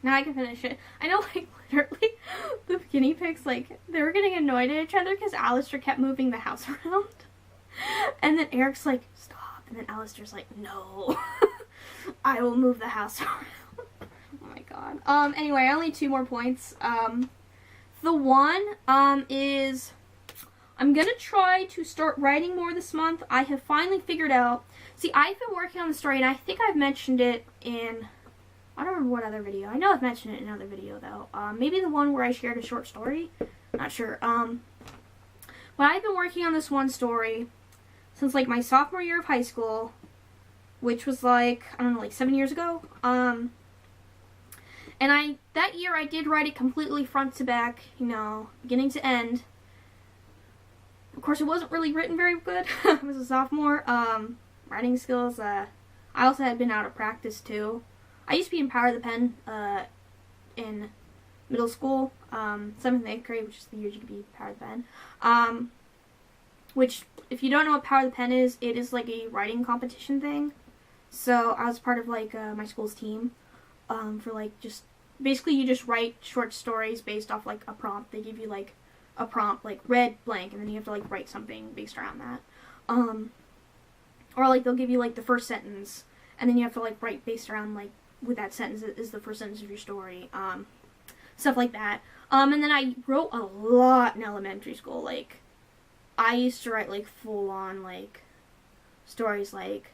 Now I can finish it. I know, like, literally, the guinea pigs, like, they were getting annoyed at each other because Alistair kept moving the house around. And then Eric's like, stop. And then Alistair's like, no. I will move the house around. Oh my god. Anyway, only 2 more points. The one, is... I'm gonna try to start writing more this month. I have finally figured out... See, I've been working on the story, and I think I've mentioned it in... I don't remember what other video. I know I've mentioned it in another video, though. Maybe the one where I shared a short story. Not sure. But I've been working on this one story since, like, my sophomore year of high school, which was, like, I don't know, like 7 years ago. And that year I did write it completely front to back, you know, beginning to end. Of course, it wasn't really written very good. I was a sophomore. Writing skills, I also had been out of practice, too. I used to be in Power of the Pen, in middle school, 7th and 8th grade, which is the years you could be Power of the Pen. Which, if you don't know what Power of the Pen is, it is like a writing competition thing. So, I was part of, like, my school's team, for, like, just, basically you just write short stories based off, like, a prompt. They give you, like, a prompt, like, red blank, and then you have to, like, write something based around that. Or, like, they'll give you, like, the first sentence, and then you have to, like, write based around, like, with that sentence is the first sentence of your story. Stuff like that. And then I wrote a lot in elementary school. Like, I used to write, like, full-on, like, stories. Like,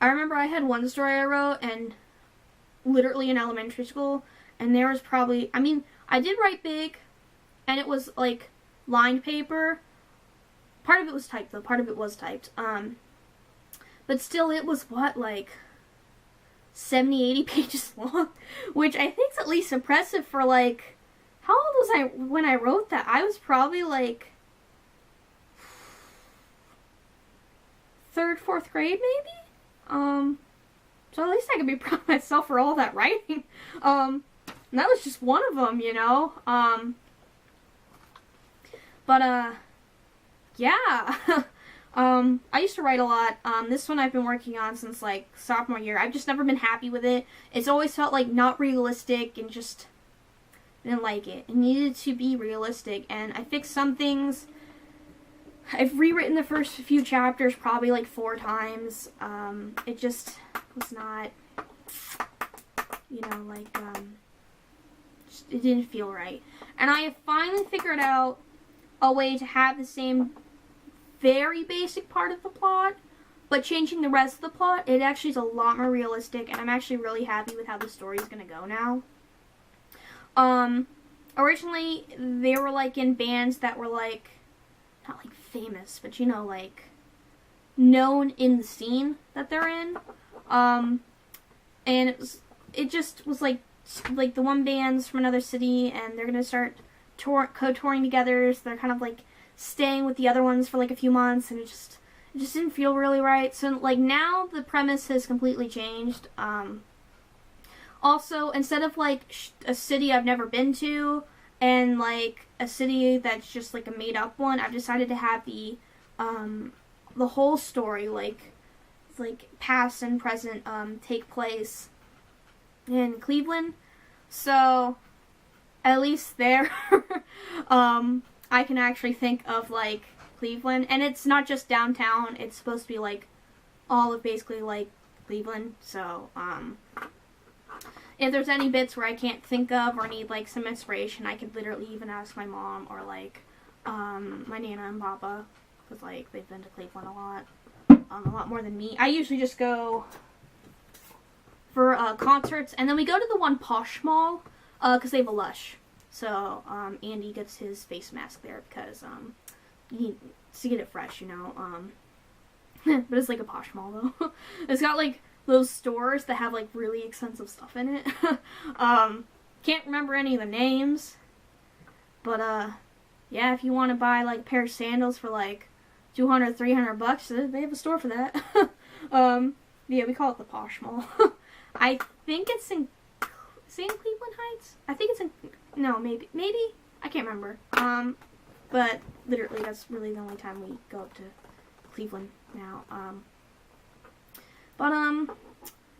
I remember I had one story I wrote, and literally in elementary school, and there was probably, I mean, I did write big, and it was, like, lined paper. Part of it was typed, though. Part of it was typed. But still, it was, what, like, 70, 80 pages long, which I think is at least impressive for, like, how old was I when I wrote that? I was probably, like, 3rd, 4th grade, maybe? So at least I could be proud of myself for all that writing. And that was just one of them, you know? Yeah. I used to write a lot. This one I've been working on since, like, sophomore year. I've just never been happy with it. It's always felt, like, not realistic, and just didn't like it. It needed to be realistic, and I fixed some things. I've rewritten the first few chapters probably, like, 4 times. It just was not, you know, like, just, it didn't feel right. And I have finally figured out a way to have the same very basic part of the plot, but changing the rest of the plot, it actually is a lot more realistic, and I'm actually really happy with how the story is going to go now. Originally, they were, like, in bands that were, like, not, like, famous, but, you know, like, known in the scene that they're in, and it just was, like, the one band's from another city, and they're going to start co-touring together, so they're kind of, like, staying with the other ones for, like, a few months, and it just didn't feel really right. So, like, now the premise has completely changed. Also, instead of, like, a city I've never been to, and, like, a city that's just, like, a made-up one, I've decided to have the whole story, like, past and present, take place in Cleveland. So, at least there, I can actually think of, like, Cleveland, and it's not just downtown, it's supposed to be, like, all of basically, like, Cleveland, so, if there's any bits where I can't think of or need, like, some inspiration, I could literally even ask my mom or, like, my Nana and Papa, because, like, they've been to Cleveland a lot more than me. I usually just go for, concerts, and then we go to the one posh mall, because they have a Lush. So, Andy gets his face mask there because, you need to get it fresh, you know, but it's like a posh mall, though. It's got, like, those stores that have, like, really expensive stuff in it. Can't remember any of the names, but, yeah, if you want to buy, like, a pair of sandals for, like, $200, $300, they have a store for that. Yeah, we call it the posh mall. I think it's in Cleveland Heights? I think it's in, no, maybe, I can't remember. But literally that's really the only time we go up to Cleveland now.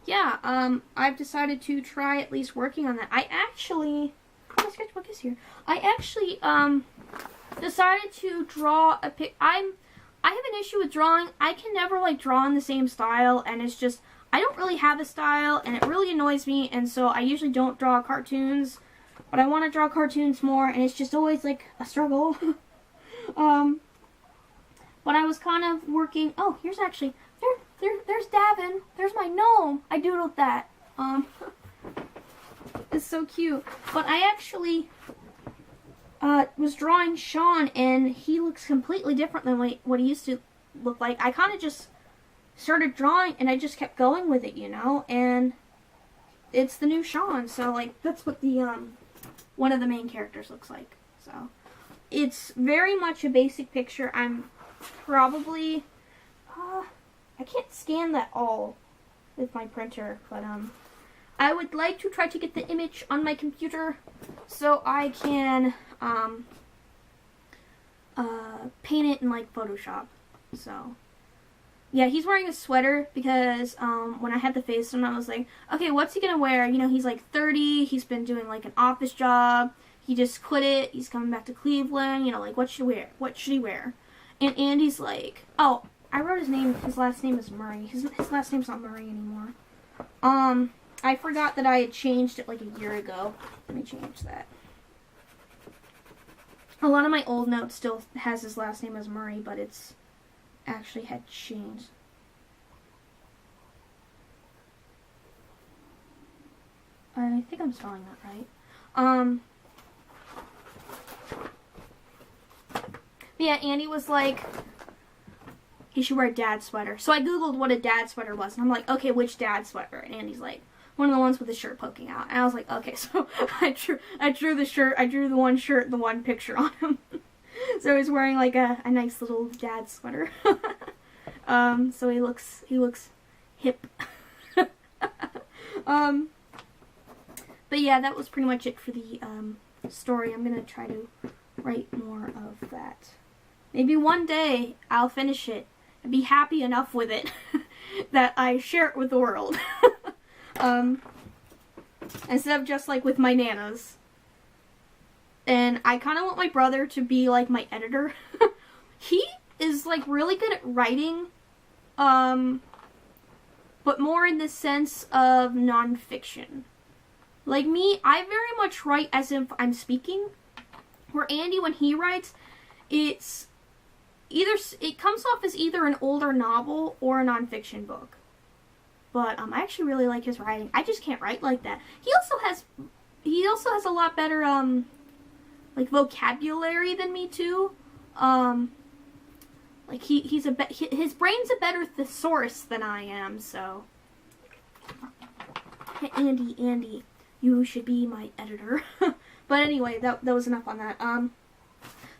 yeah, I've decided to try at least working on that. I actually, my sketchbook is here. I actually, decided to draw a I have an issue with drawing. I can never, like, draw in the same style, and it's just, I don't really have a style, and it really annoys me, and so I usually don't draw cartoons, but I want to draw cartoons more, and it's just always, like, a struggle. But I was kind of working, oh, here's actually, there's Davin, there's my gnome, I doodled that, it's so cute, but I actually, was drawing Sean, and he looks completely different than what he used to look like. I kind of just started drawing, and I just kept going with it, you know, and it's the new Sean, so, like, that's what the, one of the main characters looks like, so, it's very much a basic picture. I'm probably, I can't scan that all with my printer, but, I would like to try to get the image on my computer so I can, paint it in, like, Photoshop, so, yeah, he's wearing a sweater because, when I had the face on, I was like, okay, what's he gonna wear? You know, he's, like, 30, he's been doing, like, an office job, he just quit it, he's coming back to Cleveland, you know, like, what should he wear? And Andy's like, oh, I wrote his name, his last name is Murray, his last name's not Murray anymore, I forgot that I had changed it, like, a year ago. Let me change that. A lot of my old notes still has his last name as Murray, but it's actually had changed. I think I'm spelling that right. Yeah, Andy was like, he should wear a dad sweater. So I googled what a dad sweater was, and I'm like, okay, which dad sweater? And Andy's like, one of the ones with the shirt poking out. And I was like, okay, so I drew the shirt, I drew the one shirt, the one picture on him. So he's wearing like a nice little dad sweater. So he looks hip. But yeah, that was pretty much it for the story. I'm gonna try to write more of that. Maybe one day I'll finish it and be happy enough with it that I share it with the world. Instead of just like with my nanas. And I kind of want my brother to be like my editor. He is like really good at writing, but more in the sense of nonfiction. Like me, I very much write as if I'm speaking. Where Andy, when he writes, it comes off as either an older novel or a nonfiction book. But I actually really like his writing. I just can't write like that. He also has a lot better like vocabulary than me too. Like his brain's a better thesaurus than I am. So, hey, Andy, you should be my editor. But anyway, that was enough on that.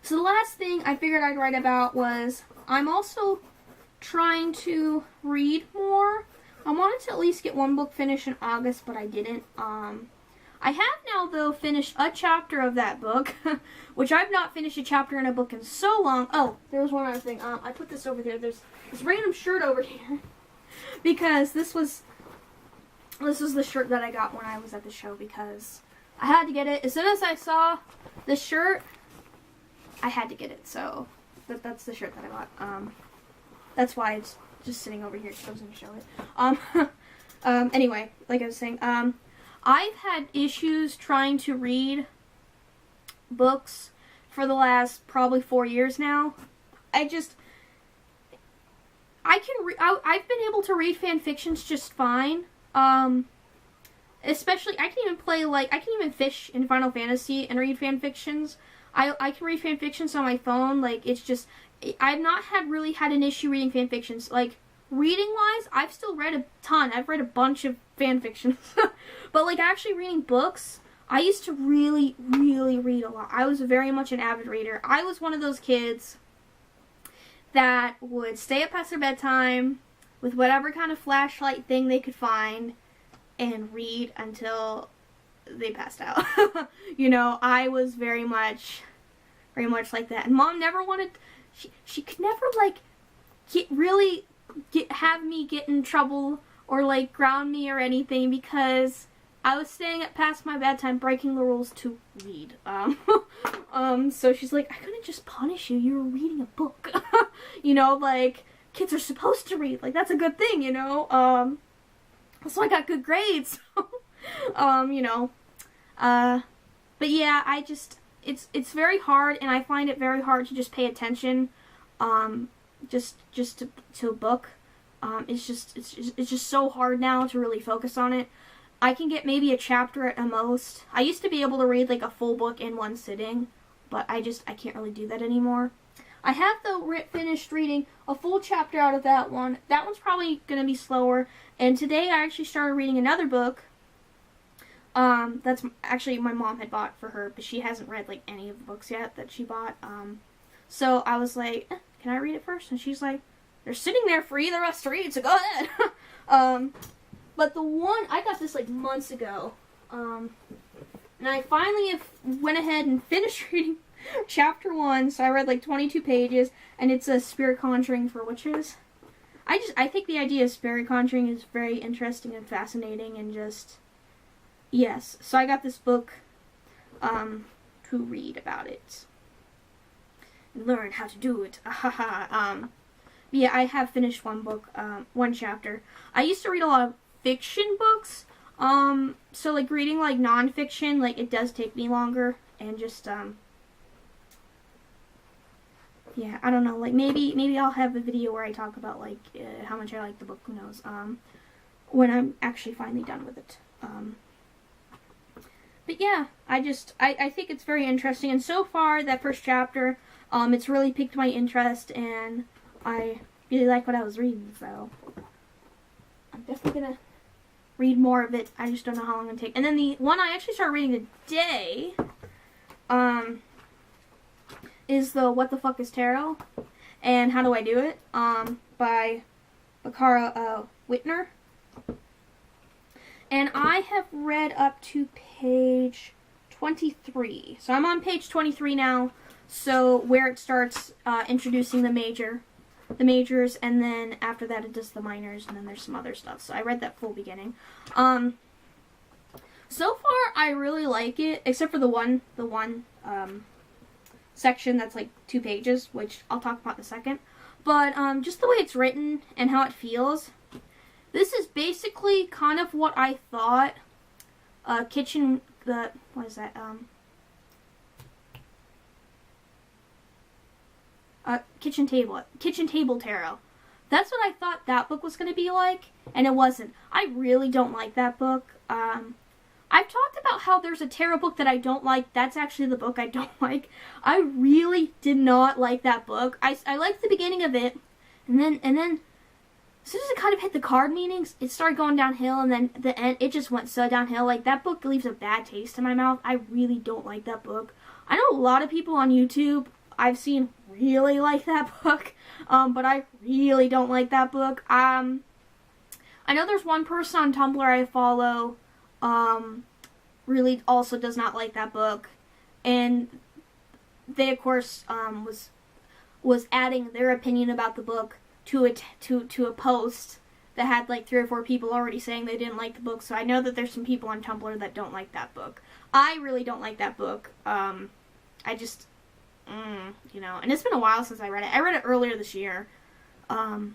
So the last thing I figured I'd write about was I'm also trying to read more. I wanted to at least get one book finished in August, but I didn't. I have now, though, finished a chapter of that book, which I've not finished a chapter in a book in so long. Oh, there was one other thing. I put this over there. There's this random shirt over here because this was the shirt that I got when I was at the show because I had to get it. As soon as I saw the shirt, I had to get it. So that's the shirt that I got. That's why it's just sitting over here because I was going to show it. Anyway, like I was saying, I've had issues trying to read books for the last probably 4 years now. I've been able to read fan fictions just fine. Especially, I can even fish in Final Fantasy and read fan fictions. I can read fan fictions on my phone. Like, it's just, I've not really had an issue reading fan fictions. Like, reading-wise, I've still read a ton. I've read a bunch of fan fictions. But, like, actually reading books, I used to really, really read a lot. I was very much an avid reader. I was one of those kids that would stay up past their bedtime with whatever kind of flashlight thing they could find and read until they passed out. You know, I was very much like that. And Mom never wanted, she could never, like, have me get in trouble or like ground me or anything, because I was staying up past my bedtime, breaking the rules to read. So she's like, I couldn't just punish you. You were reading a book. You know, like, kids are supposed to read. Like, that's a good thing, you know? So I got good grades. You know. But yeah, it's very hard, and I find it very hard to just pay attention, just to a book. It's just so hard now to really focus on it. I can get maybe a chapter at most. I used to be able to read like a full book in one sitting, but I can't really do that anymore. I have though finished reading a full chapter out of that one. That one's probably going to be slower. And today I actually started reading another book. That's actually my mom had bought for her, but she hasn't read like any of the books yet that she bought. So I was like, can I read it first? And she's like, they're sitting there for either of us to read, so go ahead. But the one, I got this like months ago, and I finally went ahead and finished reading chapter 1, so I read like 22 pages, and it's a spirit conjuring for witches. I think the idea of spirit conjuring is very interesting and fascinating, and just, yes. So I got this book, to read about it. And learn how to do it. Yeah, I have finished one book, one chapter. I used to read a lot of fiction books, so like reading like non-fiction, like it does take me longer, and just yeah, I don't know, like maybe I'll have a video where I talk about like how much I like the book, who knows, when I'm actually finally done with it. But yeah, I think it's very interesting, and so far that first chapter, it's really piqued my interest, and I really like what I was reading, so I'm definitely gonna read more of it. I just don't know how long it's gonna take. And then the one I actually started reading today, is the What the Fuck is Tarot? And How Do I Do It? By Bakara Whitner. And I have read up to page 23. So I'm on page 23 now. So where it starts introducing the majors, and then after that it does the minors, and then there's some other stuff. So I read that full beginning. So far I really like it, except for the one section that's like 2 pages, which I'll talk about in a second. But just the way it's written and how it feels, this is basically kind of what I thought kitchen table tarot. That's what I thought that book was going to be like, and it wasn't. I really don't like that book. I've talked about how there's a tarot book that I don't like. That's actually the book I don't like. I really did not like that book. I liked the beginning of it, and then as soon as it kind of hit the card meanings, it started going downhill, and then the end, it just went so downhill. Like, that book leaves a bad taste in my mouth. I really don't like that book. I know a lot of people on YouTube I've seen really like that book, but I really don't like that book. I know there's one person on Tumblr I follow, really also does not like that book, and they of course was adding their opinion about the book to a post that had like 3 or 4 people already saying they didn't like the book. So I know that there's some people on Tumblr that don't like that book. I really don't like that book. I just you know, and it's been a while since I read it. I read it earlier this year, and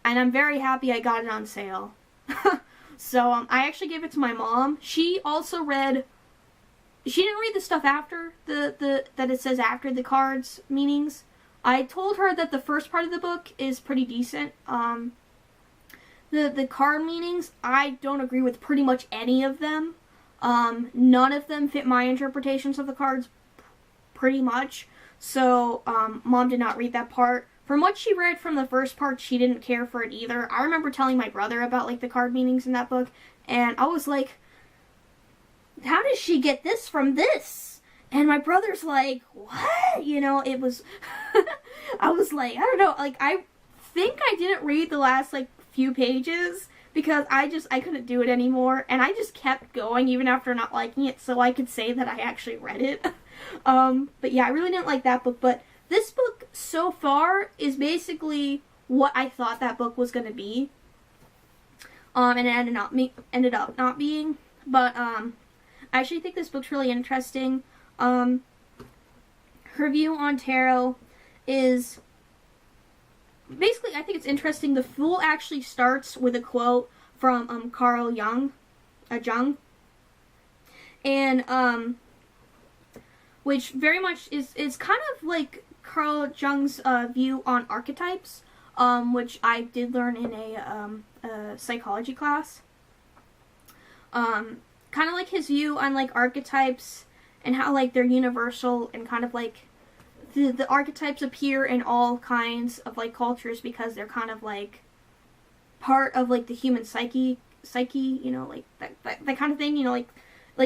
I'm very happy I got it on sale. So I actually gave it to my mom. She also read. She didn't read the stuff after that it says after the cards meanings. I told her that the first part of the book is pretty decent. The card meanings, I don't agree with pretty much any of them. None of them fit my interpretations of the cards pretty much. So Mom did not read that part. From what she read from the first part, she didn't care for it either. I remember telling my brother about like the card meanings in that book, and I was like, how does she get this from this? And my brother's like, what? You know, it was, I was like, I don't know, like, I think I didn't read the last, like, few pages, because I couldn't do it anymore, and I just kept going, even after not liking it, so I could say that I actually read it. But yeah, I really didn't like that book, but this book, so far, is basically what I thought that book was gonna be. and it ended up not being. But I actually think this book's really interesting. Her view on tarot is basically, I think it's interesting. The Fool actually starts with a quote from Carl Jung, and which very much is kind of like Carl Jung's view on archetypes, which I did learn in a psychology class. Kind of like his view on like archetypes and how like they're universal, and kind of like the archetypes appear in all kinds of like cultures because they're kind of like part of like the human psyche, you know, like that kind of thing, you know, like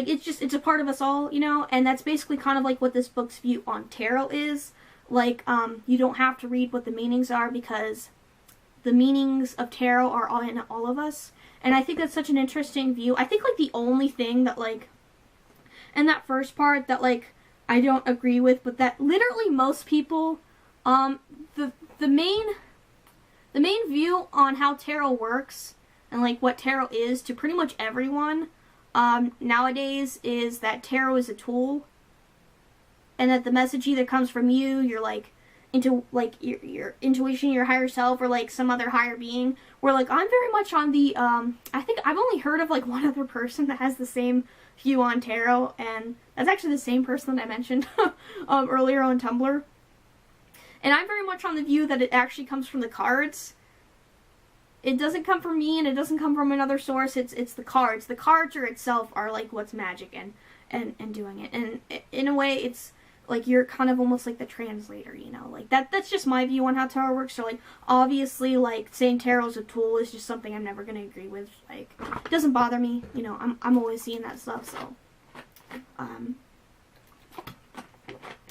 it's a part of us all, you know. And that's basically kind of like what this book's view on tarot is. Like, you don't have to read what the meanings are, because the meanings of tarot are all in all of us. And I think that's such an interesting view. I think like the only thing that like in that first part that like I don't agree with, but that literally most people, the main view on how tarot works and like what tarot is to pretty much everyone nowadays is that tarot is a tool, and that the message either comes from you, your like into like your intuition, your higher self, or like some other higher being. Where like I'm very much on the I think I've only heard of like one other person that has the same view on tarot, and that's actually the same person that I mentioned earlier on Tumblr. And I'm very much on the view that it actually comes from the cards. It doesn't come from me, and it doesn't come from another source. It's the cards. The cards are itself are like what's magic and doing it. And in a way, it's like you're kind of almost like the translator, you know. Like that's just my view on how tarot works. So like obviously like saying tarot is a tool is just something I'm never gonna agree with. Like it doesn't bother me, you know. I'm always seeing that stuff. So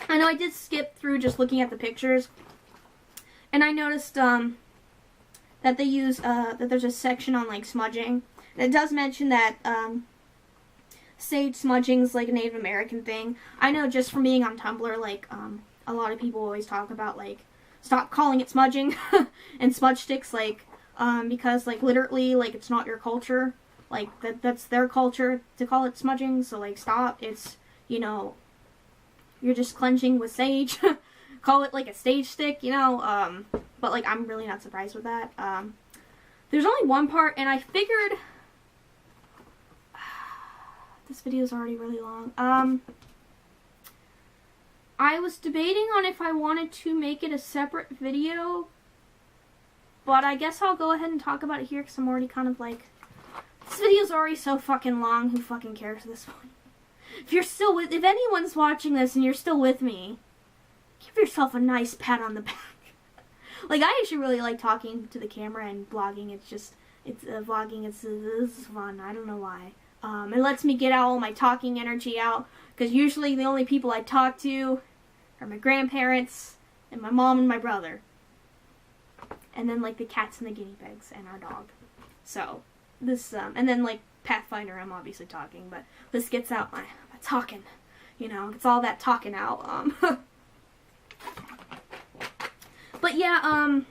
I know I did skip through just looking at the pictures, and I noticed that they use that there's a section on like smudging. And it does mention that sage smudging is like a Native American thing. I know just from being on Tumblr, like a lot of people always talk about like stop calling it smudging and smudge sticks, like because like literally like it's not your culture, like that's their culture to call it smudging. So like stop. It's, you know, you're just cleansing with sage. Call it like a sage stick, you know. But like I'm really not surprised with that. There's only one part, and I figured this video is already really long. I was debating on if I wanted to make it a separate video, but I guess I'll go ahead and talk about it here because I'm already kind of like, this video's already so fucking long. Who fucking cares at this point? If anyone's watching this and you're still with me, give yourself a nice pat on the back. Like, I actually really like talking to the camera and vlogging. Vlogging, it's fun. I don't know why. It lets me get all my talking energy out, because usually the only people I talk to are my grandparents and my mom and my brother. And then, like, the cats and the guinea pigs and our dog. So, this, and then, like, Pathfinder, I'm obviously talking, but this gets out my talking. You know, it's all that talking out. But yeah,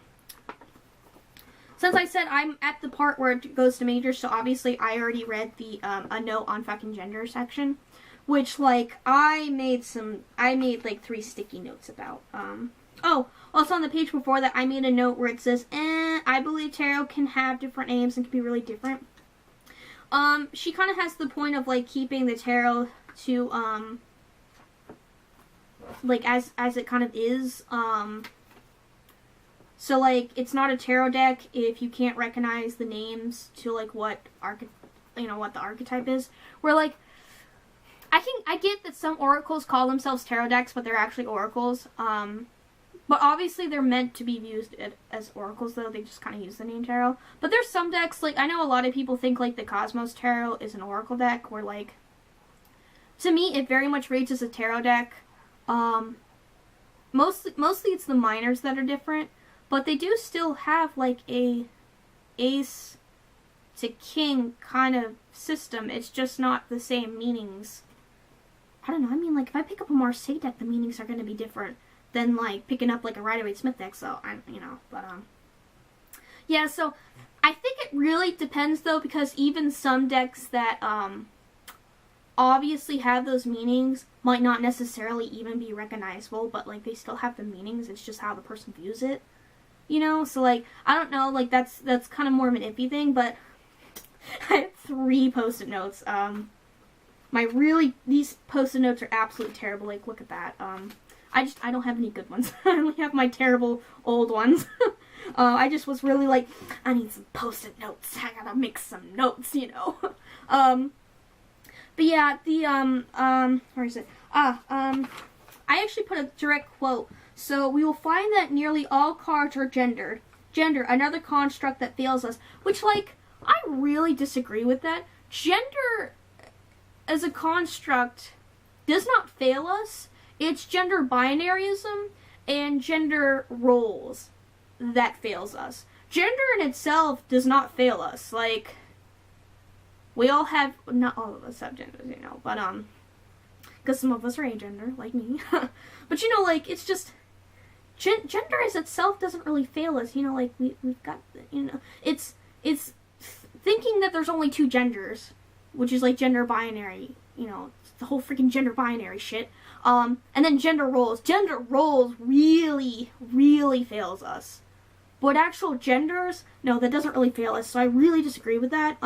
since I said I'm at the part where it goes to major, so obviously I already read the a note on fucking gender section, which like I made like 3 sticky notes about. Oh, also on the page before that I made a note where it says, I believe tarot can have different names and can be really different. She kind of has the point of like keeping the tarot to like as it kind of is. So, like, it's not a tarot deck if you can't recognize the names to, like, what the archetype is. Where, like, I get that some oracles call themselves tarot decks, but they're actually oracles. But obviously they're meant to be used as oracles, though. They just kind of use the name tarot. But there's some decks, like, I know a lot of people think, like, the Cosmos Tarot is an oracle deck, where, like, to me, it very much reads as a tarot deck. Mostly it's the minors that are different. But they do still have, like, a ace to king kind of system. It's just not the same meanings. I don't know. I mean, like, if I pick up a Marseille deck, the meanings are going to be different than, like, picking up, like, a Rider-Waite-Smith deck. So, yeah, so I think really depends though, because even some decks that obviously have those meanings might not necessarily even be recognizable, but like they still have the meanings. It's just how the person views it, you know. So like I don't know, like that's kind of more of an iffy thing. But I have 3 post-it notes. These post-it notes are absolutely terrible. Like look at that. I don't have any good ones. I only have my terrible old ones. I just was really like, I need some post-it notes. I gotta make some notes, you know. But yeah, where is it? I actually put a direct quote. So we will find that nearly all cards are gendered. Gender, another construct that fails us. Which, like, I really disagree with that. Gender as a construct does not fail us. It's gender binaryism and gender roles that fails us. Gender in itself does not fail us. Like, we all have, not all of us have genders, you know, but, because some of us are agender, like me. But, you know, like, it's just, gender as itself doesn't really fail us, you know, like, we've got, you know, it's thinking that there's only 2 genders, which is, like, gender binary, you know, the whole freaking gender binary shit. And then gender roles. Gender roles really, really fails us. But actual genders, no, that doesn't really fail us, so I really disagree with that.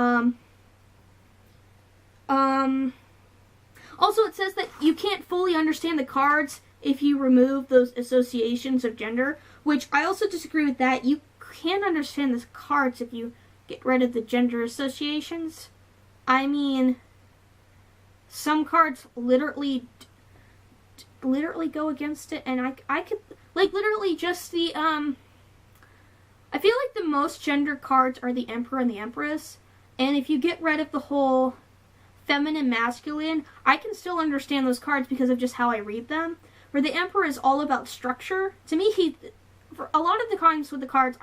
Also, it says that you can't fully understand the cards if you remove those associations of gender, which I also disagree with that. You can't understand the cards if you get rid of the gender associations. I mean, some cards literally go against it, and I could, like, literally just the, I feel like the most gender cards are the Emperor and the Empress, and if you get rid of the whole feminine, masculine, I can still understand those cards because of just how I read them. Where the Emperor is all about structure. To me, for a lot of the times with the cards,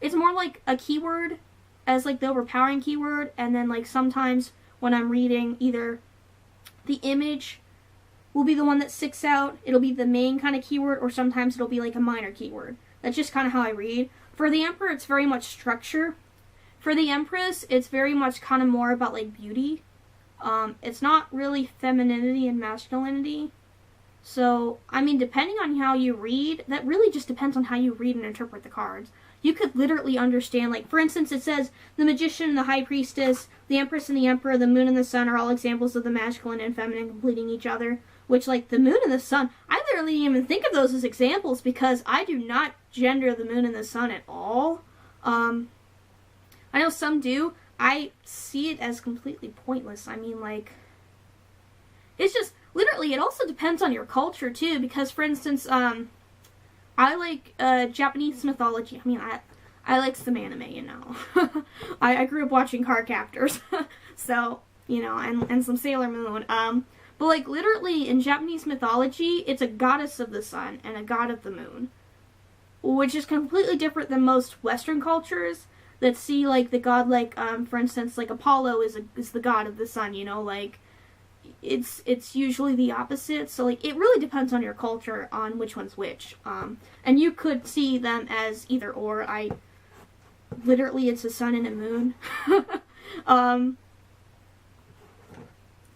it's more like a keyword as like the overpowering keyword, and then like sometimes when I'm reading, either the image will be the one that sticks out, it'll be the main kind of keyword, or sometimes it'll be like a minor keyword. That's just kind of how I read. For the Emperor, it's very much structure. For the Empress, it's very much kind of more about like beauty. It's not really femininity and masculinity. So, I mean, depending on how you read, that really just depends on how you read and interpret the cards. You could literally understand, like, for instance, it says, the Magician and the High Priestess, the Empress and the Emperor, the Moon and the Sun are all examples of the masculine and feminine completing each other. Which, like, the Moon and the Sun, I literally didn't even think of those as examples because I do not gender the Moon and the Sun at all. I know some do. I see it as completely pointless. I mean, like, it's just, literally, it also depends on your culture, too, because, for instance, I like, Japanese mythology. I mean, I like some anime, you know. I grew up watching card captors, so, you know, and some Sailor Moon, but, like, literally, in Japanese mythology, it's a goddess of the sun and a god of the moon, which is completely different than most Western cultures that see, like, the god, like, for instance, like, Apollo is the god of the sun, you know, like, it's usually the opposite, so, like, it really depends on your culture on which one's which, and you could see them as either or. Literally, it's a sun and a moon,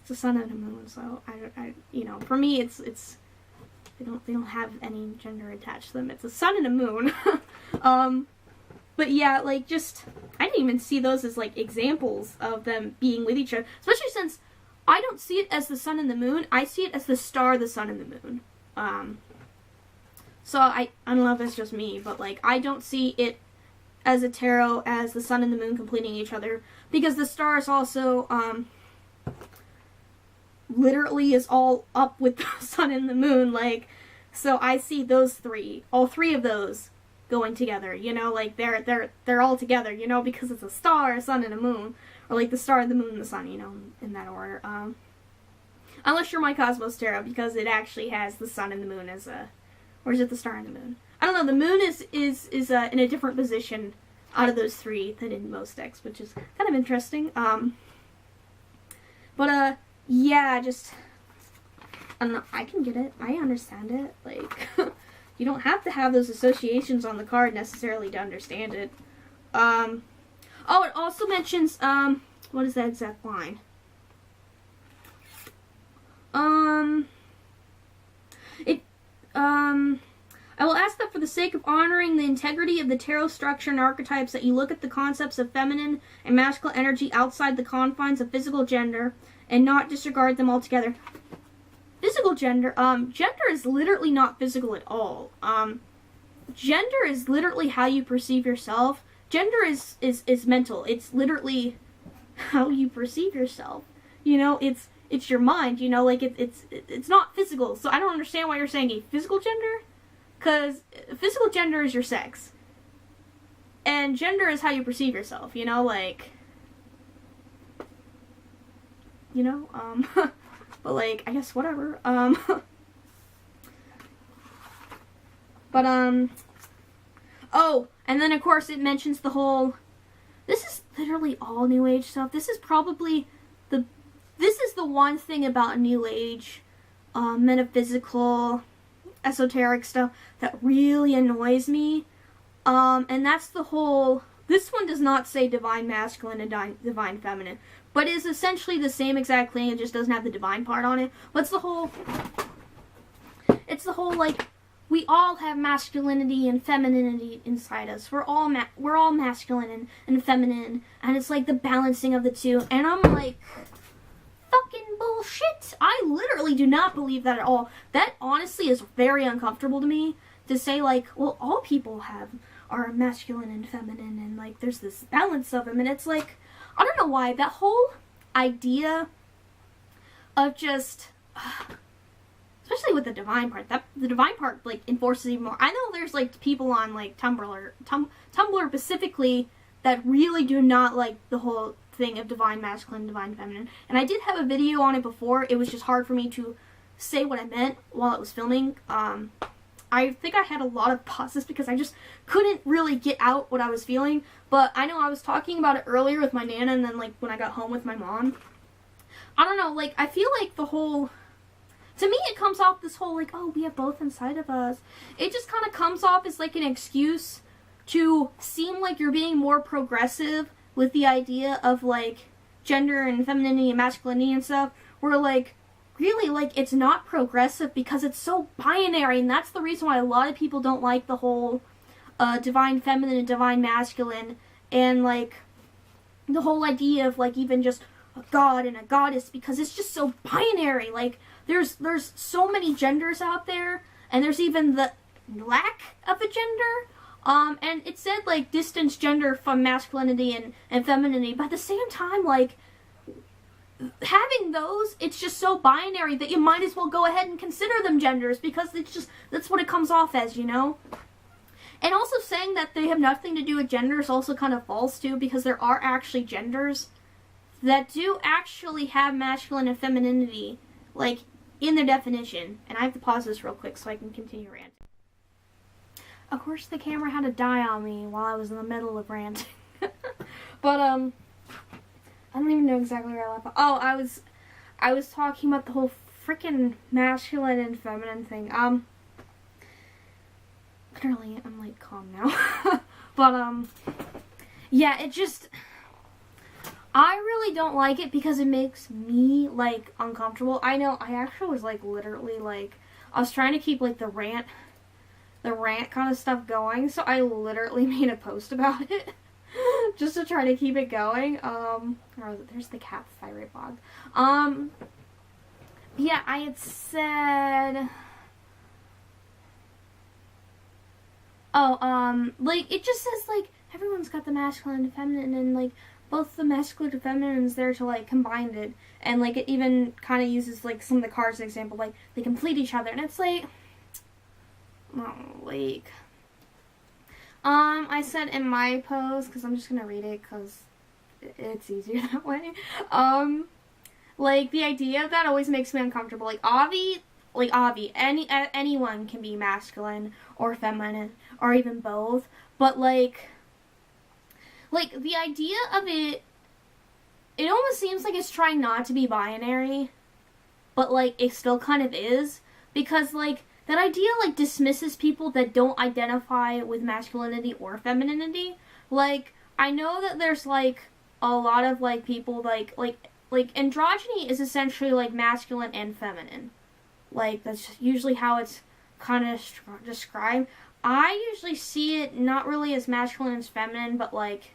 it's a sun and a moon, so, I you know, for me, it's, they don't have any gender attached to them, it's a sun and a moon, but yeah, like, just, I didn't even see those as, like, examples of them being with each other, especially since I don't see it as the sun and the moon, I see it as the star, the sun, and the moon. So I don't know if it's just me, but, like, I don't see it as a tarot as the sun and the moon completing each other, because the star is also, literally is all up with the sun and the moon, like, so I see those three, all 3 of those going together, you know, like, they're all together, you know, because it's a star, a sun, and a moon, or, like, the star, the moon, and the sun, you know, in that order, unless you're my Cosmos Tarot, because it actually has the sun and the moon as a, or is it the star and the moon? I don't know, the moon is in a different position out of those 3 than in most decks, which is kind of interesting, but, yeah, just, I don't know, I can get it, I understand it, like, you don't have to have those associations on the card necessarily to understand it. Oh, it also mentions, what is that exact line? I will ask that for the sake of honoring the integrity of the tarot structure and archetypes that you look at the concepts of feminine and masculine energy outside the confines of physical gender and not disregard them altogether. Physical gender, gender is literally not physical at all. Gender is literally how you perceive yourself. Gender is mental. It's literally how you perceive yourself. You know, it's your mind, you know, like it's not physical. So I don't understand why you're saying a physical gender. Because physical gender is your sex. And gender is how you perceive yourself, you know, like... You know, but like, I guess whatever, but, oh, and then of course it mentions the whole, this is literally all New Age stuff. This is probably this is the one thing about New Age, metaphysical, esoteric stuff that really annoys me, and that's the whole, this one does not say divine masculine and divine feminine, but is essentially the same exact thing, it just doesn't have the divine part on it. What's the whole, it's the whole, like, we all have masculinity and femininity inside us. We're all masculine and feminine, and it's like the balancing of the two, and I'm like, fucking bullshit. I literally do not believe that at all. That honestly is very uncomfortable to me, to say like, well, all people are masculine and feminine, and like there's this balance of them, and it's like, I don't know why, that whole idea of just, especially with the divine part, the divine part like enforces even more. I know there's like people on like Tumblr specifically that really do not like the whole thing of divine masculine, divine feminine. And I did have a video on it before. It was just hard for me to say what I meant while it was filming. I think I had a lot of pauses because I just couldn't really get out what I was feeling. But I know I was talking about it earlier with my Nana, and then like when I got home with my mom. I don't know, like I feel like the whole, to me it comes off this whole like, oh, we have both inside of us. It just kind of comes off as like an excuse to seem like you're being more progressive with the idea of like gender and femininity and masculinity and stuff, where like really like it's not progressive because it's so binary, and that's the reason why a lot of people don't like the whole divine feminine and divine masculine, and like the whole idea of like even just a god and a goddess, because it's just so binary. Like there's so many genders out there, and there's even the lack of a gender. And it said, like, distance gender from masculinity and femininity, but at the same time, like, having those, it's just so binary that you might as well go ahead and consider them genders, because it's just, that's what it comes off as, you know? And also saying that they have nothing to do with gender is also kind of false, too, because there are actually genders that do actually have masculine and femininity, like, in their definition. And I have to pause this real quick so I can continue ranting. Of course, the camera had to die on me while I was in the middle of ranting. But, I don't even know exactly where I left off. Oh, I was talking about the whole freaking masculine and feminine thing. Literally, I'm, like, calm now. But, yeah, it just, I really don't like it because it makes me, like, uncomfortable. I know, I actually was, like, literally, like, I was trying to keep, like, the rant kind of stuff going, so I literally made a post about it just to try to keep it going. There's the cat thyroid bog. Yeah, I had said, like, it just says, like, everyone's got the masculine and feminine, and, like, both the masculine and feminine is there to, like, combine it, and, like, it even kind of uses, like, some of the cards as an example, like, they complete each other, and it's, like, oh, like, I said in my post, because I'm just going to read it, because it's easier that way, like, the idea of that always makes me uncomfortable. Like, anyone can be masculine, or feminine, or even both, but, like, the idea of it almost seems like it's trying not to be binary, but, like, it still kind of is, because, like, that idea, like, dismisses people that don't identify with masculinity or femininity. Like, I know that there's like a lot of like people like androgyny is essentially like masculine and feminine. Like that's usually how it's kind of described. I usually see it not really as masculine as feminine, but like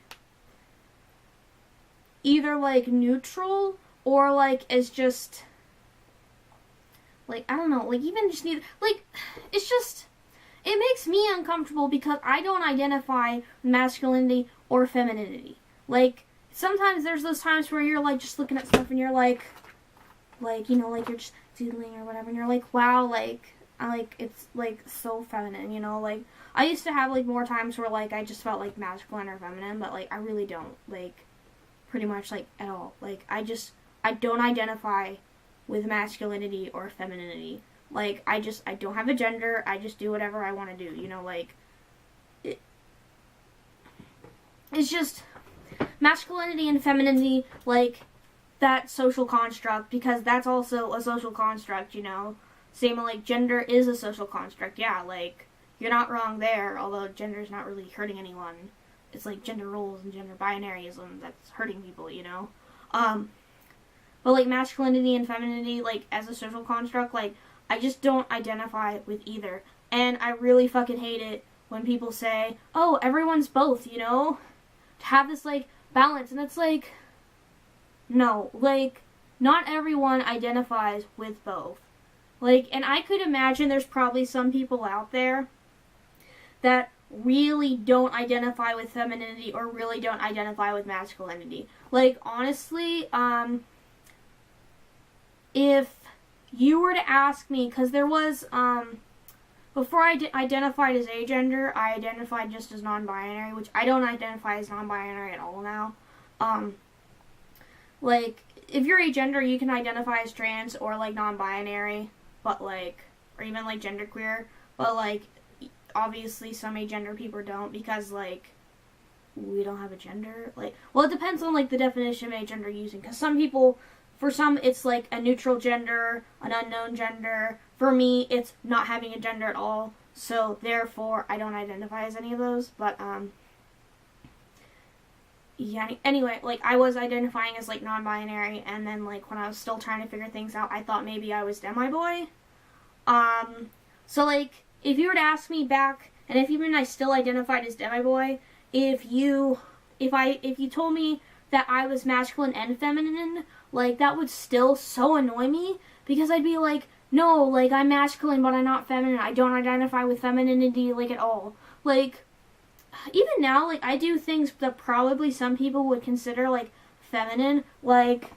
either like neutral or like as just like, I don't know, like even just need like it's just it makes me uncomfortable because I don't identify masculinity or femininity. Like sometimes there's those times where you're like just looking at stuff and you're like you know, like you're just doodling or whatever and you're like, wow, like I like it's like so feminine, you know, like I used to have like more times where like I just felt like masculine or feminine, but like I really don't, like pretty much like at all. Like I don't identify with masculinity or femininity. Like I don't have a gender. I just do whatever I want to do, you know, like it's just masculinity and femininity, like that social construct, because that's also a social construct, you know. Same like gender is a social construct. Yeah, like you're not wrong there, although gender's not really hurting anyone. It's like gender roles and gender binaryism that's hurting people, you know. But like masculinity and femininity, like as a social construct, like I just don't identify with either. And I really fucking hate it when people say, oh, everyone's both, you know? To have this like balance. And it's like, no, like not everyone identifies with both. Like, and I could imagine there's probably some people out there that really don't identify with femininity or really don't identify with masculinity. Like, honestly, if you were to ask me, because there was, before I identified as agender, I identified just as non-binary, which I don't identify as non-binary at all now. Like, if you're agender, you can identify as trans or, like, non-binary, but, like, or even, like, genderqueer, but, like, obviously some agender people don't, because, like, we don't have a gender. Like, well, it depends on, like, the definition of agender you're using, because some people, for some, it's, like, a neutral gender, an unknown gender. For me, it's not having a gender at all, so, therefore, I don't identify as any of those, but, yeah, anyway, like, I was identifying as, like, non-binary, and then, like, when I was still trying to figure things out, I thought maybe I was demi-boy. So, like, if you were to ask me back, and if even I still identified as demi-boy, if you told me that I was masculine and feminine, like, that would still so annoy me, because I'd be like, no, like, I'm masculine, but I'm not feminine. I don't identify with femininity, like, at all. Like, even now, like, I do things that probably some people would consider, like, feminine. Like,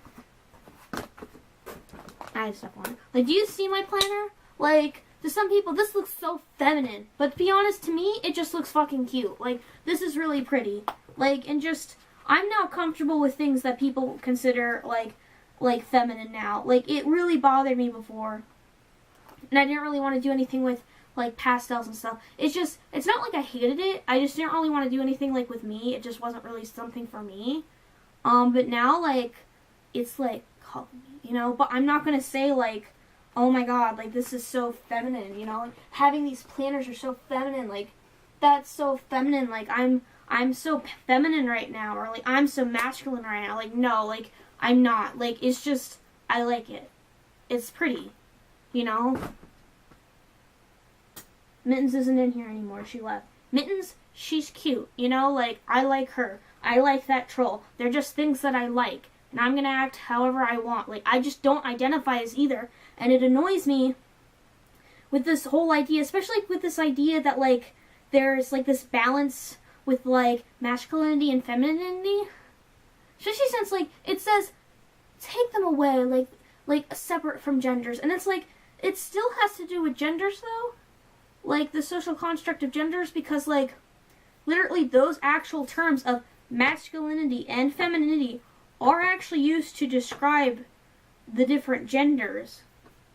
I have stuff on it. Like, do you see my planner? Like, to some people, this looks so feminine. But to be honest, to me, it just looks fucking cute. Like, this is really pretty. Like, and just, I'm now comfortable with things that people consider, like feminine now. Like, it really bothered me before. And I didn't really want to do anything with, like, pastels and stuff. It's just, it's not like I hated it. I just didn't really want to do anything, like, with me. It just wasn't really something for me. But now, like, it's, like, calling me, you know? But I'm not going to say, like, oh my god, like, this is so feminine, you know? Like, having these planners are so feminine, like, that's so feminine, like, I'm so feminine right now, or, like, I'm so masculine right now. Like, no, like, I'm not. Like, it's just, I like it. It's pretty, you know? Mittens isn't in here anymore. She left. Mittens, she's cute, you know? Like, I like her. I like that troll. They're just things that I like. And I'm gonna act however I want. Like, I just don't identify as either. And it annoys me with this whole idea, especially with this idea that, like, there's, like, this balance with, like, masculinity and femininity. Especially since, like, it says, take them away, like, separate from genders. And it's, like, it still has to do with genders, though. Like, the social construct of genders, because, like, literally those actual terms of masculinity and femininity are actually used to describe the different genders.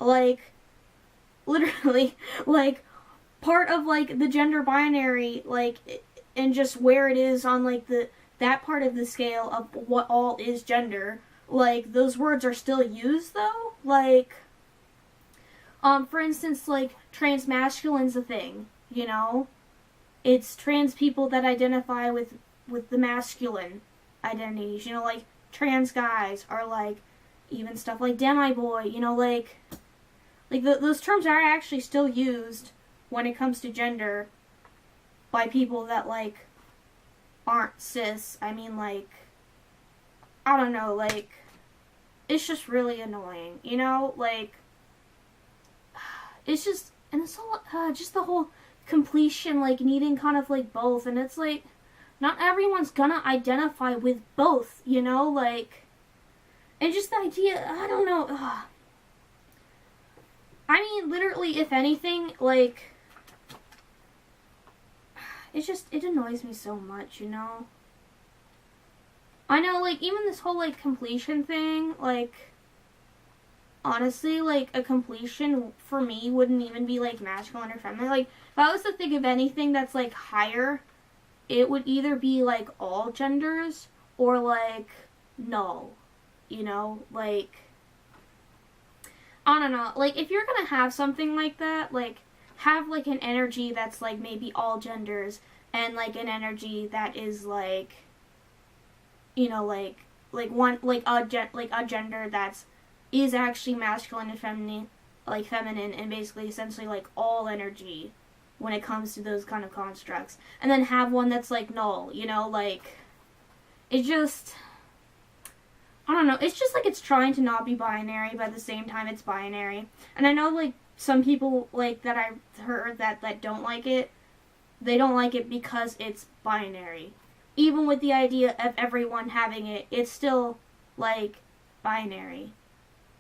Like, literally, like, part of, like, the gender binary, like, and just where it is on, like, that part of the scale of what all is gender, like, those words are still used, though. Like, for instance, like, transmasculine's a thing, you know? It's trans people that identify with with the masculine identities, you know, like trans guys, or like even stuff like demi-boy, you know, like those terms are actually still used when it comes to gender by people that like aren't cis. I mean, like, I don't know, like, it's just really annoying, you know, like, it's just, and it's all, just the whole completion, like, needing kind of, like, both, and it's, like, not everyone's gonna identify with both, you know, like, and just the idea, I don't know, I mean, literally, if anything, like, it's just, it annoys me so much, you know? I know, like, even this whole, like, completion thing, like, honestly, like, a completion for me wouldn't even be, like, masculine or feminine. Like, if I was to think of anything that's, like, higher, it would either be, like, all genders or, like, null, you know? Like, I don't know. Like, if you're gonna have something like that, like, have, like, an energy that's, like, maybe all genders, and, like, an energy that is, like, you know, like one, like, a gender that's, is actually masculine and feminine, like, feminine, and basically, essentially, like, all energy when it comes to those kind of constructs. And then have one that's, like, null, you know, like, it just, I don't know, it's just, like, it's trying to not be binary, but at the same time, it's binary. And I know, like, some people, like, that I've heard that don't like it, they don't like it because it's binary. Even with the idea of everyone having it, it's still, like, binary,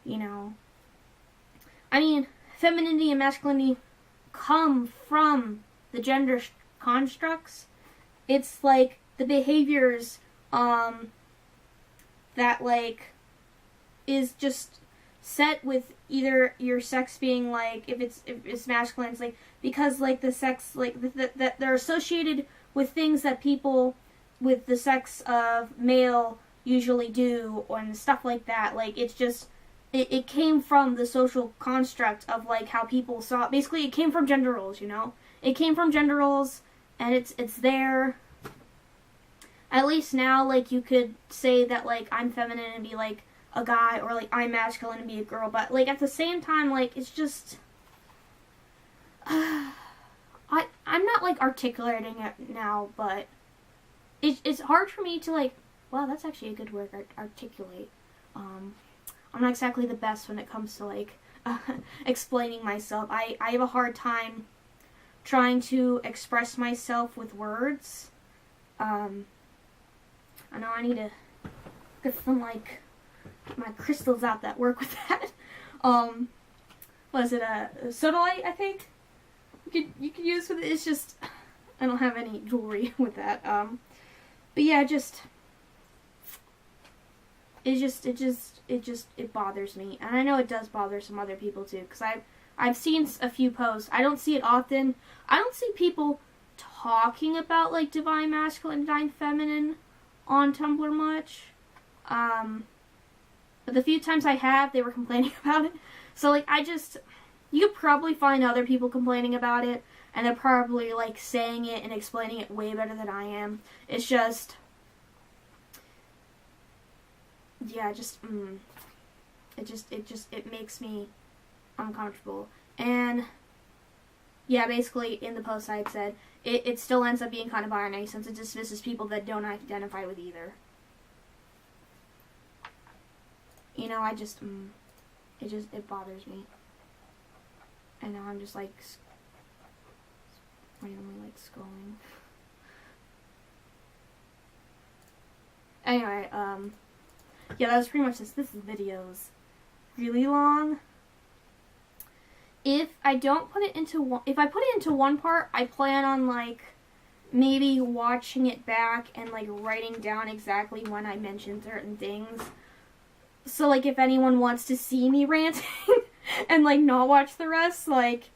you know? I mean, femininity and masculinity come from the gender constructs. It's, like, the behaviors, that, like, is just set with either your sex being, like, if it's masculine, it's, like, because, like, the sex, like, that they're associated with things that people with the sex of male usually do, and stuff like that. Like, it's just, it came from the social construct of, like, how people saw it. Basically, it came from gender roles, you know? It came from gender roles, and it's there. At least now, like, you could say that, like, I'm feminine and be, like, a guy, or, like, I'm masculine and be a girl, but, like, at the same time, like, it's just, I'm not, like, articulating it now, but it's hard for me to, like, wow, that's actually a good word, articulate. I'm not exactly the best when it comes to, like, explaining myself. I have a hard time trying to express myself with words. I know I need to get some, like, my crystals out that work with that. Was it a sodalite, I think? You could use with it. It's just, I don't have any jewelry with that. But yeah, it bothers me. And I know it does bother some other people too, because I've seen a few posts. I don't see it often. I don't see people talking about, like, divine masculine, divine feminine on Tumblr much. But the few times I have, they were complaining about it. So, like, you could probably find other people complaining about it, and they're probably, like, saying it and explaining it way better than I am. It's just, yeah, it makes me uncomfortable. And, yeah, basically, in the post I had said, it still ends up being kind of binary, since it dismisses people that don't identify with either. You know, it bothers me. And now I'm just, like, randomly, like, scrolling. Anyway, yeah, that was pretty much this. This video's really long. If I don't put it into one, if I put it into one part, I plan on, like, maybe watching it back and, like, writing down exactly when I mentioned certain things. So, like, if anyone wants to see me ranting and, like, not watch the rest, like,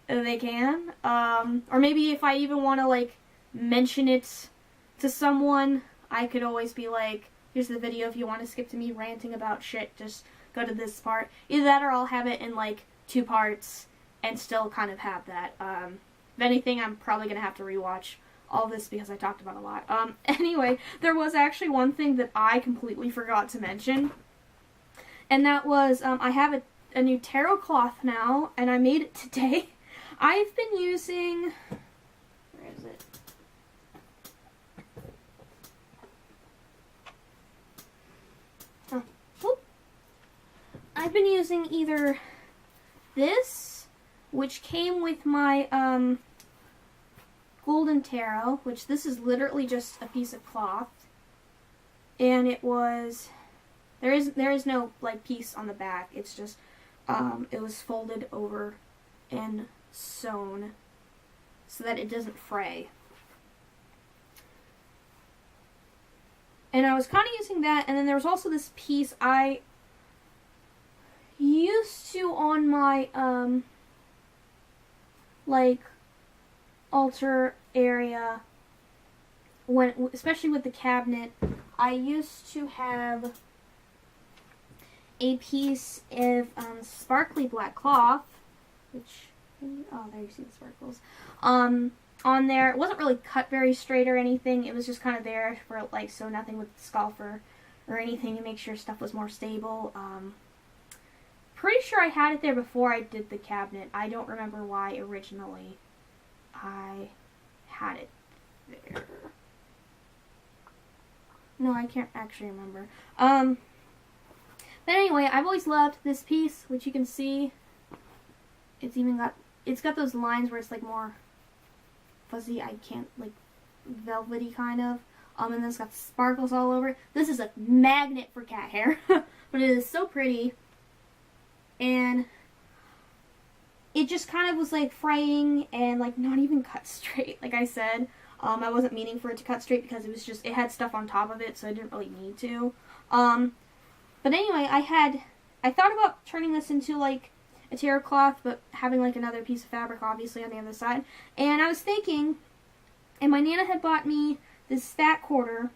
they can. Or maybe if I even want to, like, mention it to someone, I could always be like, here's the video, if you want to skip to me ranting about shit, just go to this part. Either that, or I'll have it in, like, 2 parts and still kind of have that. If anything, I'm probably going to have to rewatch all this because I talked about a lot. Anyway, there was actually one thing that I completely forgot to mention. And that was, I have a new tarot cloth now, and I made it today. I've been using, where is it? I've been using either this, which came with my Golden Tarot, which this is literally just a piece of cloth, and it was, there is no like piece on the back. It's just it was folded over and sewn so that it doesn't fray. And I was kind of using that, and then there was also this piece I used to on my like altar area, when especially with the cabinet, I used to have a piece of sparkly black cloth, which, oh, there you see the sparkles, on there. It wasn't really cut very straight or anything. It was just kind of there for like so nothing would scuff or anything, to make sure stuff was more stable. Pretty sure I had it there before I did the cabinet. I don't remember why originally I had it there. No, I can't actually remember. But anyway, I've always loved this piece, which you can see. It's got those lines where it's like more fuzzy. I can't, like, velvety kind of. And then it's got sparkles all over. This is a magnet for cat hair, but it is so pretty. And it just kind of was like fraying and like not even cut straight. Like I said, I wasn't meaning for it to cut straight because it was just, it had stuff on top of it, so I didn't really need to. But anyway, I thought about turning this into like a tarot cloth, but having like another piece of fabric obviously on the other side. And I was thinking, and my Nana had bought me this fat quarter,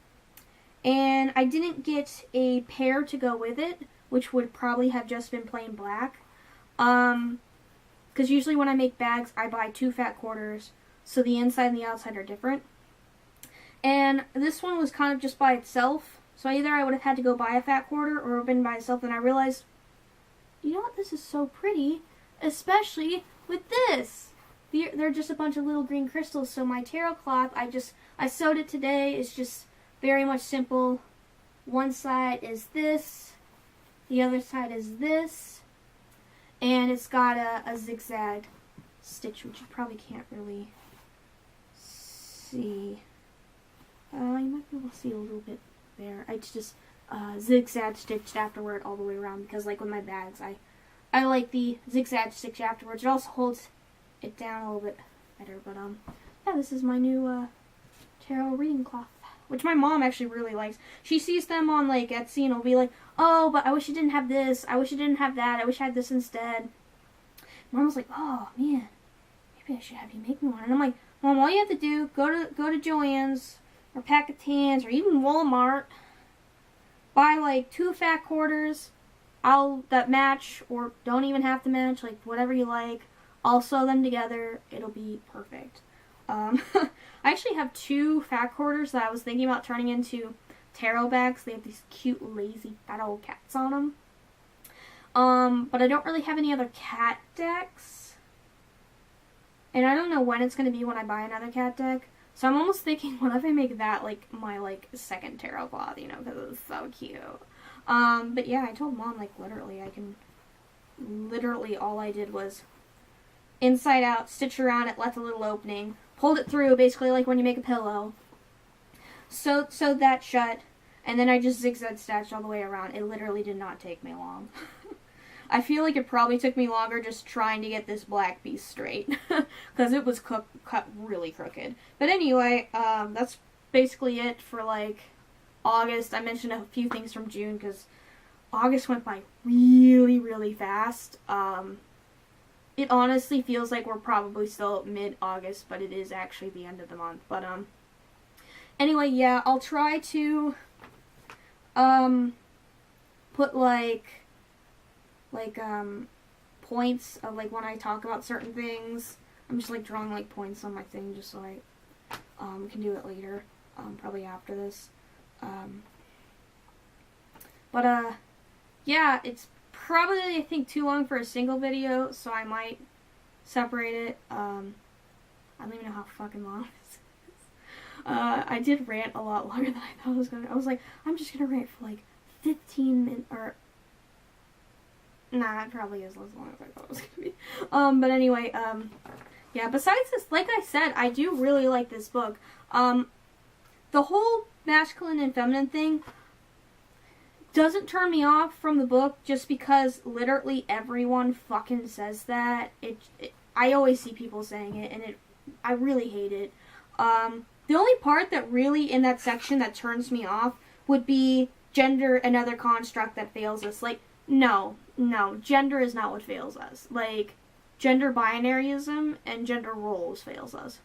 and I didn't get a pair to go with it, which would probably have just been plain black. Because usually when I make bags, I buy 2 fat quarters, so the inside and the outside are different. And this one was kind of just by itself, so either I would have had to go buy a fat quarter or have been by itself, and I realized, you know what, this is so pretty, especially with this. They're just a bunch of little green crystals, so my tarot cloth, I sewed it today. It's just very much simple. One side is this, the other side is this, and it's got a zigzag stitch, which you probably can't really see. You might be able to see a little bit there. It's just zigzag stitched afterward all the way around, because like with my bags, I like the zigzag stitch afterwards. It also holds it down a little bit better. But yeah, this is my new tarot reading cloth, which my mom actually really likes. She sees them on like Etsy and will be like, oh, but I wish it didn't have this. I wish it didn't have that. I wish I had this instead. Mom was like, oh man, maybe I should have you make me one. And I'm like, Mom, all you have to do, go to Joann's or Pack of Tans or even Walmart, buy like 2 fat quarters, that match or don't even have to match, like whatever you like. I'll sew them together. It'll be perfect. I actually have 2 fat quarters that I was thinking about turning into tarot bags. They have these cute, lazy, fat old cats on them. But I don't really have any other cat decks. And I don't know when it's going to be when I buy another cat deck. So I'm almost thinking, what if I make that like my like second tarot cloth, you know, because it's so cute. But yeah, I told Mom, like, literally all I did was inside out, stitch around it, left a little opening, pulled it through, basically like when you make a pillow, sewed that shut, and then I just zigzag stitched all the way around. It literally did not take me long. I feel like it probably took me longer just trying to get this black piece straight, because it was cut really crooked. But anyway, that's basically it for like August. I mentioned a few things from June because August went by really, really fast. It honestly feels like we're probably still mid-August, but it is actually the end of the month. But anyway, yeah, I'll try to put like points of like when I talk about certain things. I'm just like drawing like points on my thing just so We can do it later, probably after this. Yeah, it's probably, I think, too long for a single video, so I might separate it. I don't even know how fucking long this is. I did rant a lot longer than I thought I was gonna. I was like, I'm just gonna rant for like 15 minutes, or... Nah, it probably is less long as I thought it was gonna be. But anyway, yeah, besides this, like I said, I do really like this book. The whole masculine and feminine thing doesn't turn me off from the book just because literally everyone fucking says that. I always see people saying it, and I really hate it. The only part that really, in that section, that turns me off would be gender, another construct that fails us. Like, no, gender is not what fails us. Like, gender binaryism and gender roles fails us.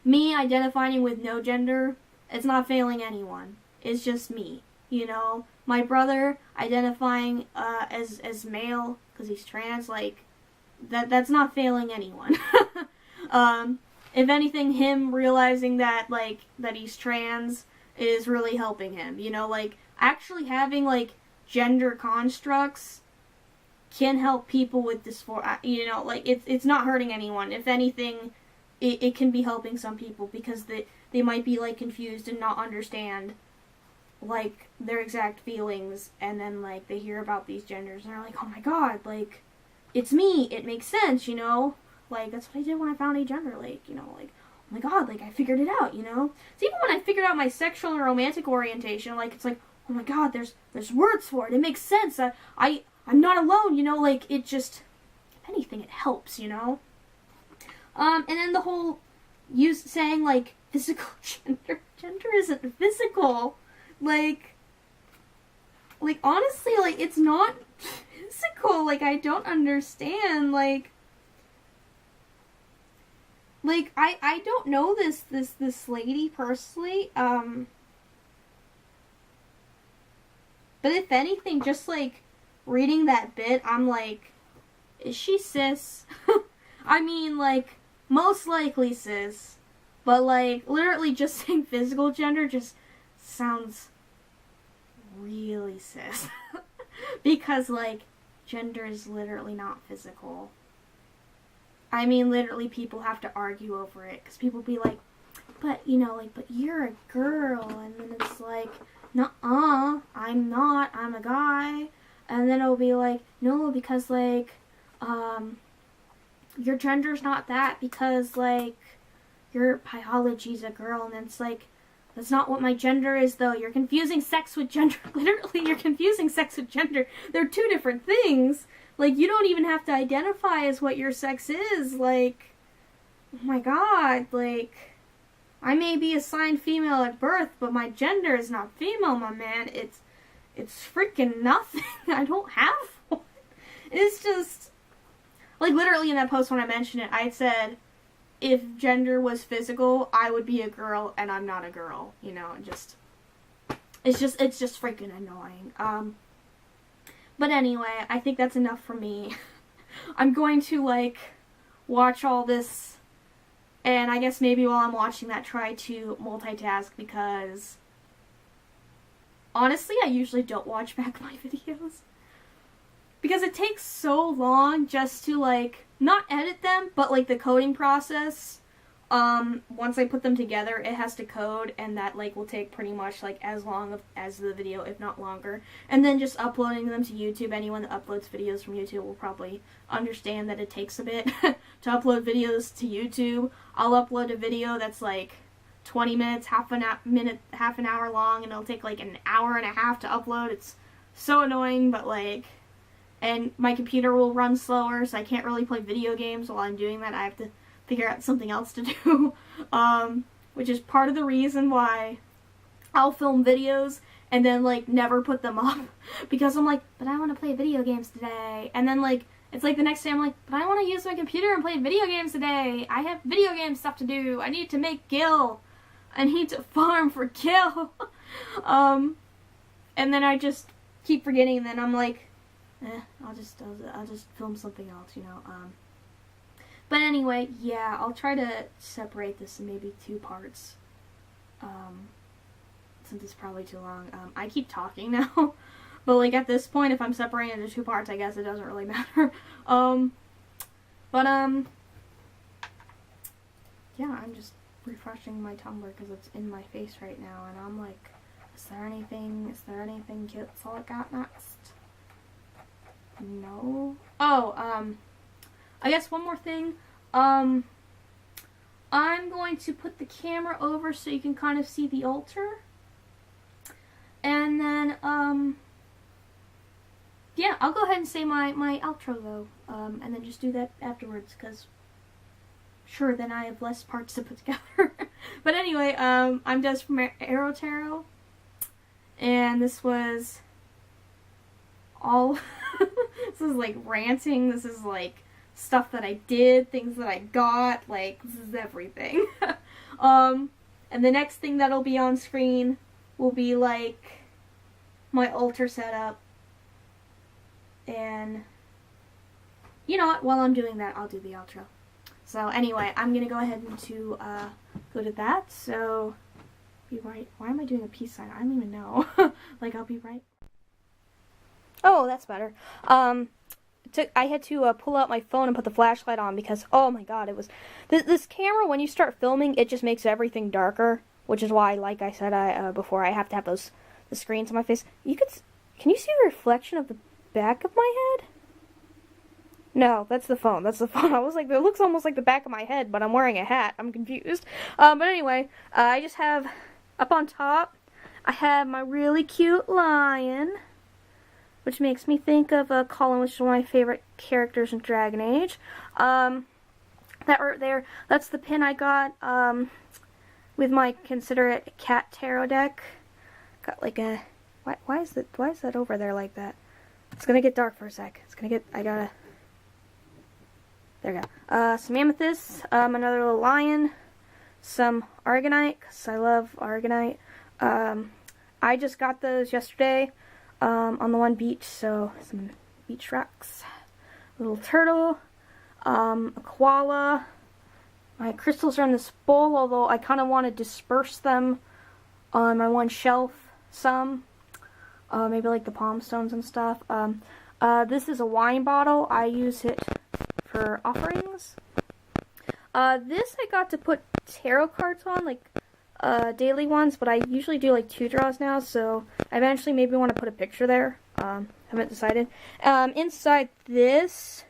Me identifying with no gender, it's not failing anyone. It's just me, you know? My brother identifying as male because he's trans, like, that's not failing anyone. If anything, him realizing that, like, that he's trans is really helping him, you know? Like, actually having, like, gender constructs can help people with dysphoria, you know? Like, it's not hurting anyone. If anything, it can be helping some people because they might be, like, confused and not understand, like, their exact feelings, and then, like, they hear about these genders, and they're like, oh my god, like, it's me, it makes sense, you know? Like, that's what I did when I found agender, like, you know, like, oh my god, like, I figured it out, you know? So even when I figured out my sexual and romantic orientation, like, it's like, oh my god, there's words for it makes sense, I'm not alone, you know? Like, it just, if anything, it helps, you know? And then the whole saying, like, physical gender isn't physical. Like, honestly, like, it's not physical. Like, I don't understand. Like, I don't know this lady personally. But if anything, just, like, reading that bit, I'm like, is she cis? I mean, like, most likely cis. But, like, literally just saying physical gender just sounds really cis. Because, like, gender is literally not physical. I mean, literally people have to argue over it. Because people be like, but, you know, like, but you're a girl. And then it's like, nuh-uh, I'm not, I'm a guy. And then it'll be like, no, because, like, your gender's not that because, like, your biology's a girl. And it's like, that's not what my gender is, though. You're confusing sex with gender. Literally, you're confusing sex with gender. They're two different things. Like, you don't even have to identify as what your sex is. Like, oh my god, like, I may be assigned female at birth, but my gender is not female, my man. It's freaking nothing. I don't have one. It's just, like, literally in that post when I mentioned it, I said, if gender was physical, I would be a girl, and I'm not a girl, you know, it's just freaking annoying. But anyway, I think that's enough for me. I'm going to, like, watch all this, and I guess maybe while I'm watching that, try to multitask, because honestly, I usually don't watch back my videos. Because it takes so long just to, like, not edit them, but, like, the coding process, once I put them together, it has to code, and that, like, will take pretty much, like, as long as the video, if not longer. And then just uploading them to YouTube. Anyone that uploads videos from YouTube will probably understand that it takes a bit to upload videos to YouTube. I'll upload a video that's, like, 20 minutes, half an hour long, and it'll take, like, an hour and a half to upload. It's so annoying, but, like, and my computer will run slower, so I can't really play video games while I'm doing that. I have to figure out something else to do, which is part of the reason why I'll film videos and then, like, never put them up, because I'm like, but I want to play video games today, and then, like, it's like the next day I'm like, but I want to use my computer and play video games today. I have video game stuff to do. I need to make Gil. I need to farm for Gil. And then I just keep forgetting, and then I'm like, I'll just film something else, you know. But anyway, yeah, I'll try to separate this in maybe 2 parts. Since it's probably too long. I keep talking now. But like at this point, if I'm separating into 2 parts, I guess it doesn't really matter. Yeah, I'm just refreshing my Tumblr because it's in my face right now, and I'm like, is there anything cute that's all I got next? No. Oh, I guess one more thing. I'm going to put the camera over so you can kind of see the altar. And then, yeah, I'll go ahead and say my outro though, and then just do that afterwards, because sure, then I have less parts to put together. But anyway, I'm Des from Aro-Tarot, and this was all, this is like ranting, this is like stuff that I did, things that I got, like, this is everything. And the next thing that'll be on screen will be like my altar setup, and you know what, while I'm doing that, I'll do the outro. So anyway, I'm gonna go ahead and go to that. So be right. Why am I doing a peace sign? I don't even know. Like, I'll be right. Oh, that's better. I had to pull out my phone and put the flashlight on because, oh my god, it was this camera, when you start filming, it just makes everything darker, which is why, like I said before, I have to have the screens on my face. Can you see the reflection of the back of my head? No, that's the phone. That's the phone. I was like, it looks almost like the back of my head, but I'm wearing a hat. I'm confused. But anyway, I just have, up on top, I have my really cute lion, which makes me think of Colin, which is one of my favorite characters in Dragon Age. That right there, that's the pin I got with my Consider It Cat Tarot deck. Got like a, why is that over there like that? It's gonna get dark for a sec. There we go. Some amethyst, another little lion, some aragonite, because I love aragonite. I just got those yesterday on the one beach, so some beach rocks, a little turtle, a koala. My crystals are in this bowl, although I kind of want to disperse them on my one shelf some. Maybe like the palm stones and stuff. This is a wine bottle. I use it for offerings. This I got to put tarot cards on, like daily ones, but I usually do like 2 draws now, so I eventually maybe want to put a picture there. Haven't decided. Inside this,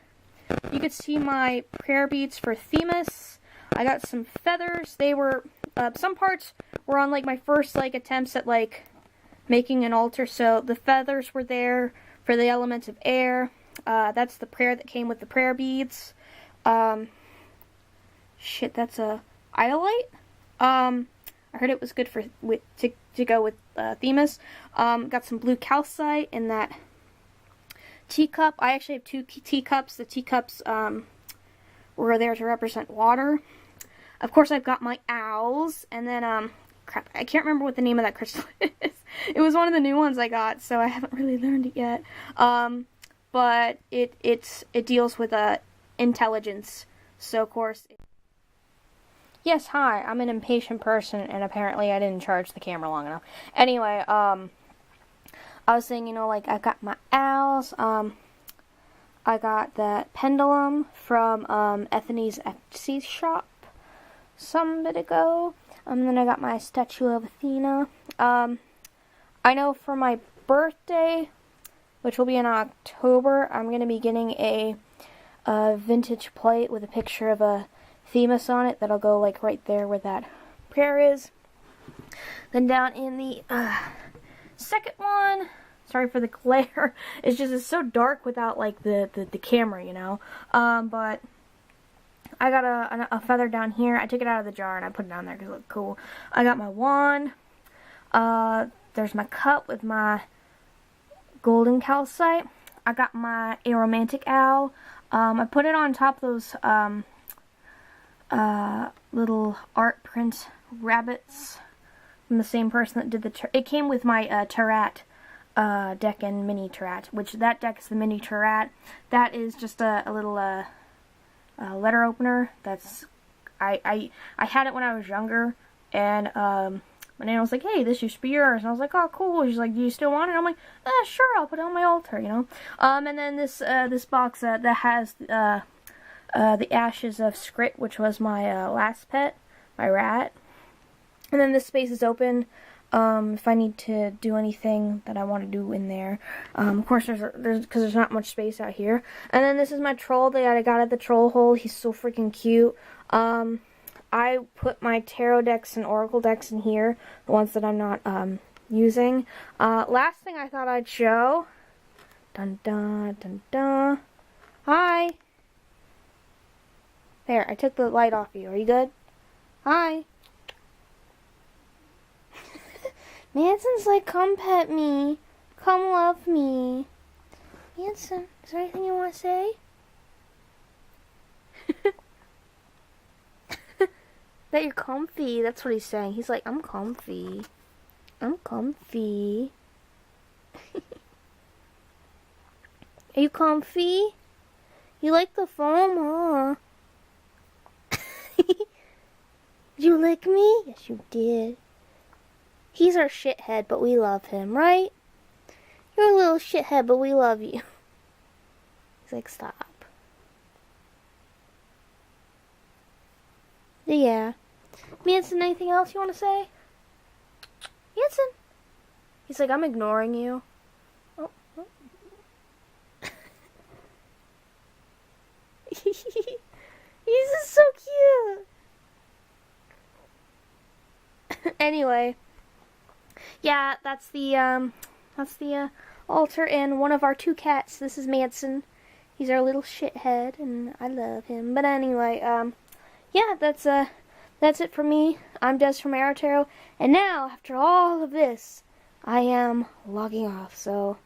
you could see my prayer beads for Themis. I got some feathers. They were, some parts were on like my first like attempts at like making an altar, so the feathers were there for the elements of air. That's the prayer that came with the prayer beads. Shit, that's a iolite. I heard it was good for to go with Themis. Got some blue calcite in that teacup. I actually have 2 teacups. The teacups were there to represent water. Of course, I've got my owls, and then crap, I can't remember what the name of that crystal is. It was one of the new ones I got, so I haven't really learned it yet. But it deals with intelligence. So of course. Yes, hi. I'm an impatient person, and apparently I didn't charge the camera long enough. Anyway, I was saying, you know, like I got my owls. I got that pendulum from Ethany's Etsy shop some bit ago. Then I got my statue of Athena. I know for my birthday, which will be in October, I'm going to be getting a vintage plate with a picture of a Themis on it. That'll go like right there where that prayer is. Then down in the second one, sorry for the glare, it's so dark without like the camera, you know. But I got a feather down here. I took it out of the jar and I put it down there because it looked cool. I got my wand. There's my cup with my golden calcite. I got my aromantic owl. I put it on top of those little art print rabbits from the same person that did the it came with my Tarot deck and mini Tarot, which that deck is the mini Tarot. That is just a little letter opener. I had it when I was younger, and my nana was like, "Hey, this used to be yours," and I was like, "Oh, cool." She's like, "Do you still want it?" I'm like, "Sure, I'll put it on my altar," you know. And then this box that has the ashes of Scrit, which was my last pet, my rat. And then this space is open if I need to do anything that I want to do in there. Of course, because there's not much space out here. And then this is my troll that I got at the troll hole. He's so freaking cute. I put my tarot decks and oracle decks in here, the ones that I'm not using. Last thing I thought I'd show. Dun dun dun dun. Hi. There, I took the light off you. Are you good? Hi. Manson's like, come pet me. Come love me. Manson, is there anything you want to say? That you're comfy. That's what he's saying. He's like, I'm comfy. I'm comfy. Are you comfy? You like the foam, huh? Did you lick me? Yes, you did. He's our shithead, but we love him, right? You're a little shithead, but we love you. He's like, stop. Yeah. Manson, anything else you want to say? Manson? He's like, I'm ignoring you. Oh. He's just so cute. Anyway. Yeah, that's the altar and one of our 2 cats. This is Manson. He's our little shithead, and I love him. But anyway, yeah, that's it for me. I'm Des from Aro-Tarot, and now, after all of this, I am logging off, so